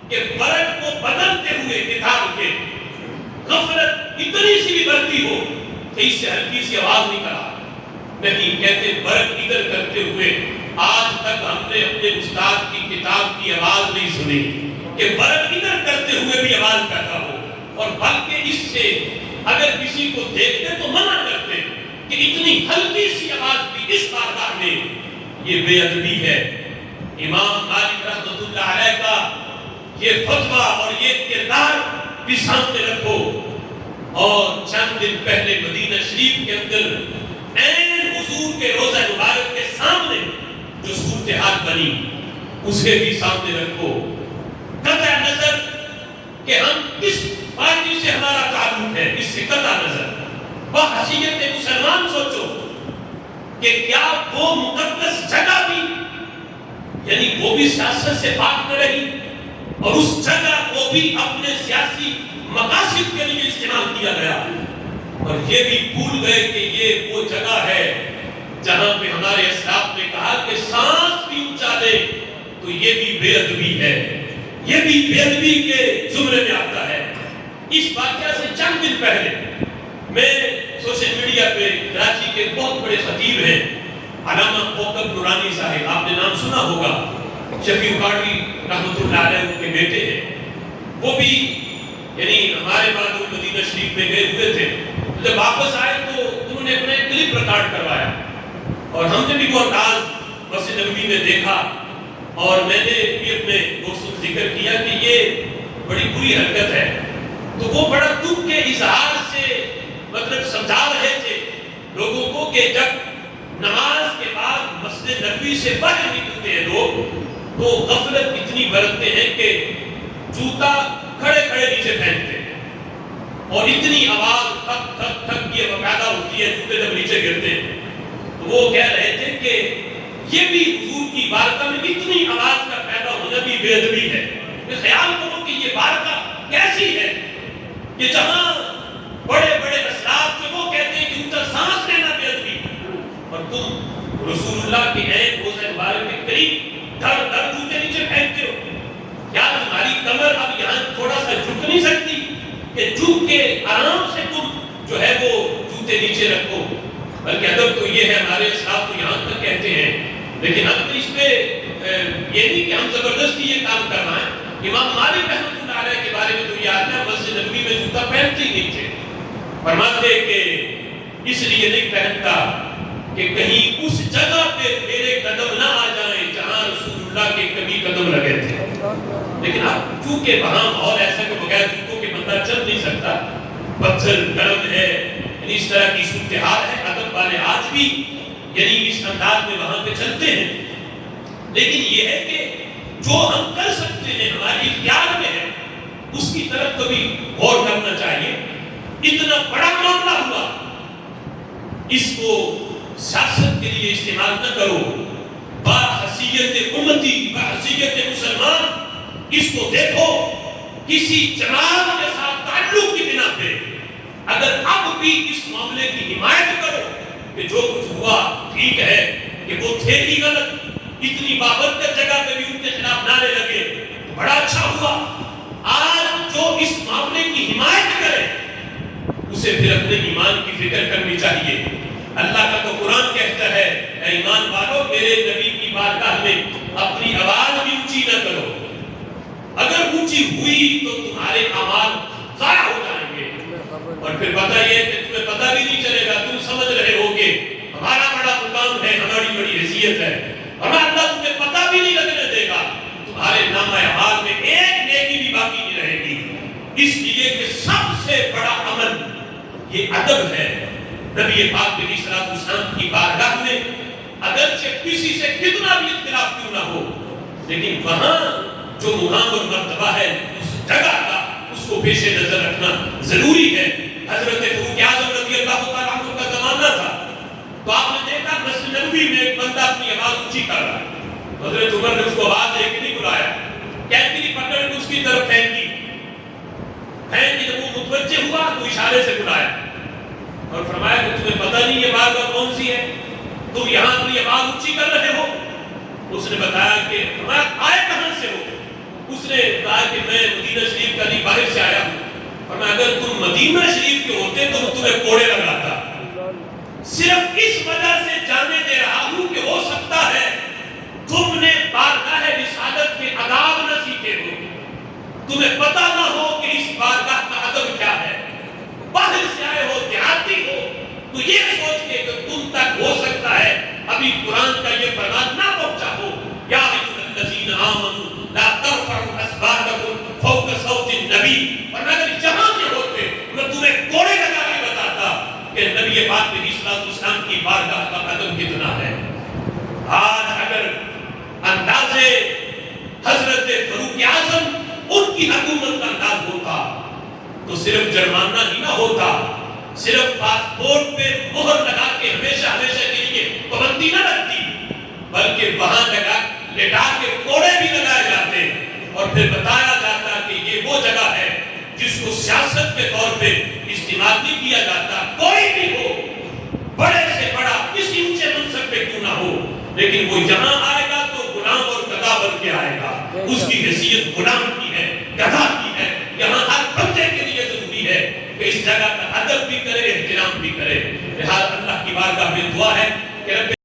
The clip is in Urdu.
کہ برق کو بدلتے ہوئے کتاب کے غفلت اتنی سی بھی بڑھتی ہو کہ اس سے ہلکی سی آواز نکل آ نہیں، کہتے برق ادھر کرتے ہوئے آج تک ہم نے اپنے استاد کی کتاب کی آواز نہیں سنی کہ برق ادھر کرتے ہوئے بھی آواز کرتا ہو، اور بلکہ اس سے اگر کسی کو دیکھتے تو منع کرتے کہ اتنی ہلکی سی آواز بھی اس بارگاہ میں، یہ بے ادبی ہے۔ امام مالک رحمۃ اللہ علیہ کا یہ فتویٰ اور یہ کردار بھی سامنے رکھو، اور چند دن پہلے مدینہ شریف کے اندر عین حضور کے روزہ مبارک کے سامنے جو صورتحال بنی اسے بھی سامنے رکھو۔ قطع نظر کہ ہم کس پارٹی سے ہمارا تعلق ہے، اس سے قطع نظر بحیثیت مسلمان سوچو کہ کیا وہ مقدس جگہ بھی، یعنی وہ بھی سیاست سے پاک نہ رہی اور اس جگہ کو بھی اپنے سیاسی مقاصد کے لیے استعمال کیا گیا، اور یہ بھی بھول گئے کہ یہ وہ جگہ ہے جہاں پہ ہمارے اسلاف نے کہا کہ سانس بھی اونچا لے تو یہ بھی بے ادبی ہے، یہ بھی بے ادبی کے زمرے میں آتا ہے۔ اس واقعہ سے چند دن پہلے میں سوشل میڈیا پہ کراچی کے بہت بڑے خطیب ہیں علامہ کوکب نورانی صاحب، آپ نے نام سنا ہوگا، شفیع قادری رحمۃ اللہ علیہ کے بیٹے ہیں، وہ بھی یعنی ہمارے بعد مدینہ شریف میں گئے ہوئے تھے، جب واپس آئے تو انہوں نے اپنا ایک کلپ ریکارڈ کروایا اور ہم نے بھی وہ انداز مسجد نبوی میں دیکھا، اور میں نے بھی اپنے دوستوں سے ذکر کیا کہ یہ بڑی بری حرکت ہے، تو وہ بڑا دکھ کے اظہار سے مطلب سمجھا رہے تھے لوگوں کو کہ جب نماز کے بعد مسجد نبوی سے باہر نکلتے ہیں لوگ تو غفلت اتنی برتتے ہیں کہ جوتا کھڑے کھڑے نیچے پھینکتے ہیں، اور اتنی آواز تھک تھک تھک یہ باقاعدہ ہوتی ہے جوتے جب نیچے گرتے ہیں، تو وہ کہہ رہے تھے کہ یہ بھی حضور کی بارگاہ میں اتنی آواز کا پیدا ہونا بھی بے ادبی ہے۔ خیال کرو کہ یہ بارگاہ کیسی ہے کہ جہاں بڑے بڑے اسلاف جو وہ کہتے ہیں کہ ان کا سانس لینا بے ادبی، اور تم رسول اللہ کے عین روزہ مبارک کے قریب دھڑ دھڑ جوتے نیچے پھینکتے ہو۔ کیا تمہاری کمر اب یہاں تھوڑا سا جھک نہیں سکتی کہ جھک کے آرام سے تم جو ہے وہ جوتے نیچے رکھو؟ بلکہ ادب تو یہ ہے، ہمارے اسلاف تو یہاں تک کہتے ہیں، لیکن اب اس پہ یہ نہیں کہ ہم زبردستی یہ کام کر رہے ہیں۔ امام مالک رحمۃ اللہ علیہ کے بارے میں تو یہ آتا ہے مسجد نبوی میں جوتا پہنتے ہی نہیں تھے، فرماتے کہ اس لیے نہیں پہنتا کہ کہیں اس جگہ پہ میرے قدم نہ آ جائیں جہاں رسول اللہ کے کبھی قدم لگے تھے۔ لیکن اب چونکہ وہاں ماحول ایسا کہ بغیر جوتوں کے بندہ چل نہیں سکتا، پتھر گرم ہے، یعنی اس طرح کی صورتحال ہے، ادب والے آج بھی یعنی اس انداز میں وہاں پہ چلتے ہیں، لیکن یہ ہے کہ جو ہم کر سکتے ہیں ہماری اختیار میں ہے اس کی طرف کبھی غور کرنا چاہیے۔ اتنا بڑا معاملہ ہوا، اس کو سیاست کے لیے استعمال نہ کرو، بحیثیت امتی، بحیثیت مسلمان اس کو دیکھو، کسی جماعت کے ساتھ تعلق کی بنا پہ اگر اب بھی اس معاملے کی حمایت کرو کہ جو کچھ ہوا ٹھیک ہے کہ وہ تھے ہی غلط، اتنی بابرکت جگہ پہ بھی ان کے خلاف نعرے لگے، بڑا اچھا ہوا۔ آج جو اس معاملے کی حمایت کرے اسے پھر اپنے ایمان کی فکر کرنی چاہیے۔ اللہ کا تو قرآن کہتا ہے اے ایمان والو میرے نبی کی بارگاہ میں اپنی آواز بھی اونچی نہ کرو، اگر اونچی ہوئی تو تمہارے اعمال ضائع ہو جائیں گے، اور پھر پتہ یہ کہ تمہیں پتہ بھی نہیں چلے گا، تم سمجھ رہے ہوگے ہمارا بڑا مقام ہے، ہماری بڑی حیثیت ہے، اور اللہ تمہیں پتہ بھی نہیں لگنے دے گا، تمہارے نامہ اعمال میں ایک نیکی بھی باقی نہیں رہے گی۔ اس لیے کہ سب سے بڑا عمل یہ ادب ہے۔ نبی پاک علیہ الصلوۃ والسلام کی بارگاہ میں اگرچہ کسی سے کتنا بھی اختلاف کیوں نہ ہو، لیکن وہاں جو مقام اور مرتبہ ہے اس جگہ کا اس کو پیش نظر رکھنا ضروری ہے۔ حضرت فاروق اعظم رضی اللہ تعالیٰ عنہ کا زمانہ تھا تو آپ نے دیکھا مسجد نبوی میں ایک بندہ اپنی آواز اونچی کر رہا ہے، حضرت عمر نے اس کو آواز دے کے نہیں بلایا، کینکری پکڑ کے اس کی طرف پھینکی، جب وہ متوجہ ہوا تو اشارے سے بلایا اور فرمایا کہ تمہیں پتہ نہیں یہ بارگاہ کون سی ہے، تم یہاں اپنی آواز اونچی کر رہے ہو؟ اس نے بتایا کہ فرمایا آئے کہاں سے ہو؟ اس نے کہا کہ میں مدینہ شریف کا نہیں باہر سے آیا ہوں، فرمایا اگر تم مدینہ شریف کے ہوتے تو میں تمہیں کوڑے لگاتا، صرف اس وجہ سے جانے دے رہا ہوں کہ ہو سکتا ہے تم نے بارگاہ رسالت کے آداب نہ سیکھے ہو، تمہیں پتہ نہ ہو کہ اس بارگاہ کا ادب کیا ہے، باہر سے آئے ہو، دیہاتی ہو، تو یہ سوچ کے کہ تم تک ہو سکتا ہے ابھی قرآن کا یہ فرمان نہ پہنچا ہو، یا ایھا الذین آمنوا لا ترفعوا اصواتکم فوق صوت النبی، اور اگر جہاں کے ہوتے میں تمہیں کوڑے لگا کے بتاتا کہ نبی پاک علیہ الصلوۃ والسلام کی بارگاہ کا ادب کتنا ہے۔ آج اگر اندازے حضرت فاروق اعظم ان کی حکومت کا انداز ہوتا تو صرف جرمانہ ہی نہ ہوتا، صرف پاسپورٹ پہ مہر لگا کے ہمیشہ ہمیشہ کے لیے پابندی نہ لگتی، بلکہ وہاں لٹا کے کوڑے بھی لگائے جاتے اور پھر بتایا جاتا کہ یہ وہ جگہ ہے جس کو سیاست کے طور پہ استعمال نہیں کیا جاتا، کوئی بھی ہو، بڑے سے بڑا کسی اونچے منصب پہ کیوں نہ ہو، لیکن وہ یہاں آئے گا تو غلام اور گدھا بن کے آئے گا، اس کی حیثیت غلام کی ہے، گدھا کی ہے۔ یہاں ہر بندے کے لیے ضروری ہے کہ اس جگہ کا ادب بھی کرے، احترام بھی کرے۔ لہذا اللہ کی بارگاہ میں دعا ہے کہ رب